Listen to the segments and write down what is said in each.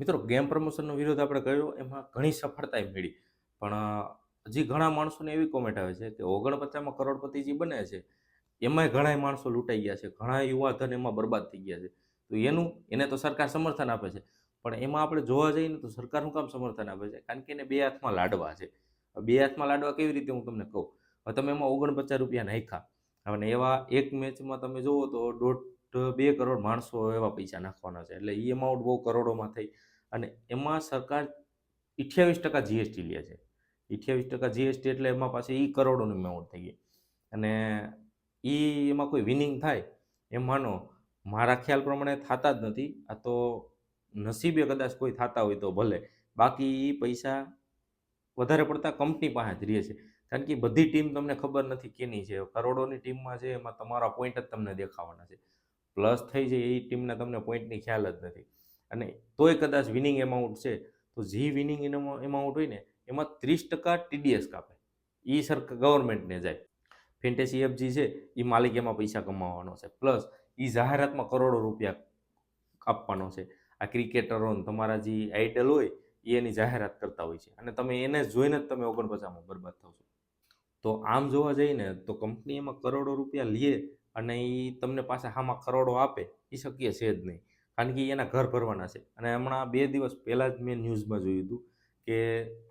મિત્રો ગેમ પ્રમોશનનો વિરોધ આપણે કર્યો એમાં ઘણી સફળતા મળી પણ હજી ઘણા માણસોને એવી કોમેન્ટ આવે છે કે 49માં કરોડપતિ જે બને છે એમાંય ઘણા માણસો લૂંટાઈ ગયા છે, ઘણા યુવા ધન એમાં બરબાદ થઈ ગયા છે. તો એને તો સરકાર સમર્થન આપે છે, પણ એમાં આપણે જોવા જઈએ ને તો સરકાર શું કામ સમર્થન આપે છે? કારણ કે એને બે હાથમાં લાડવા છે. બે હાથમાં લાડવા કેવી રીતે હું તમને કહું. હવે તમે એમાં 49 રૂપિયા નાખ્યા અને એવા એક મેચમાં તમે જુઓ તો 1.5-2 કરોડ માણસો એવા પૈસા નાખવાના છે, એટલે એ અમાઉન્ટ બહુ કરોડોમાં થઈ. અને એમાં સરકાર 28% જીએસટી લે છે. 28% જીએસટી એટલે એમાં પાછી કરોડોની અમાઉન્ટ થઈ ગઈ. અને એમાં કોઈ વિનિંગ થાય એમ માનો મારા ખ્યાલ પ્રમાણે થતા જ નથી. આ તો નસીબે કદાચ કોઈ થતા હોય તો ભલે, બાકી એ પૈસા વધારે પડતા કંપની પાસે જ રહે છે. કારણ કે બધી ટીમ તમને ખબર નથી કેની છે. કરોડોની ટીમમાં છે એમાં તમારા પોઈન્ટ જ તમને દેખાવાના છે. પ્લસ થઈ જાય એ ટીમના તમને પોઈન્ટની ખ્યાલ જ નથી. અને તોય કદાચ વિનિંગ એમાઉન્ટ છે તો જે વિનિંગ એમાઉન્ટ હોય ને એમાં 30% ટીડીએસ કાપે. એ ગવર્મેન્ટને જાય. ફેન્ટેસી એપ જે છે એ માલિક એમાં પૈસા કમાવાનો છે, પ્લસ એ જાહેરાતમાં કરોડો રૂપિયા આપવાનો છે. આ ક્રિકેટરો તમારા જે આઈડલ હોય એ એની જાહેરાત કરતા હોય છે અને તમે એને જોઈને જ તમે 49માં બરબાદ થશો. તો આમ જોવા જઈએ ને તો કંપની એમાં કરોડો રૂપિયા લે અને એ તમને પાછા આમાં કરોડો આપે એ શક્ય છે જ નહીં. કારણ કે એના ઘર ભરવાના છે. અને હમણાં 2 દિવસ પહેલાં જ મેં ન્યૂઝમાં જોયું હતું કે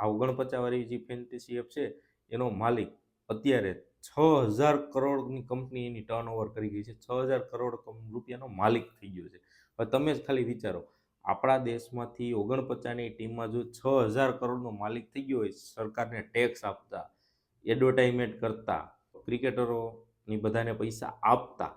આ 49વાળી જે ફેન્ટેસી એપ છે એનો માલિક અત્યારે 6,000 કરોડની કંપની એની ટર્નઓવર કરી ગઈ છે. 6,000 કરોડ રૂપિયાનો માલિક થઈ ગયો છે. હવે તમે જ ખાલી વિચારો, આપણા દેશમાંથી 49ની ટીમમાં જો 6,000 કરોડનો માલિક થઈ ગયો હોય, સરકારને ટેક્સ આપતા, એડવર્ટાઇઝમેન્ટ કરતા, ક્રિકેટરોની બધાને પૈસા આપતા,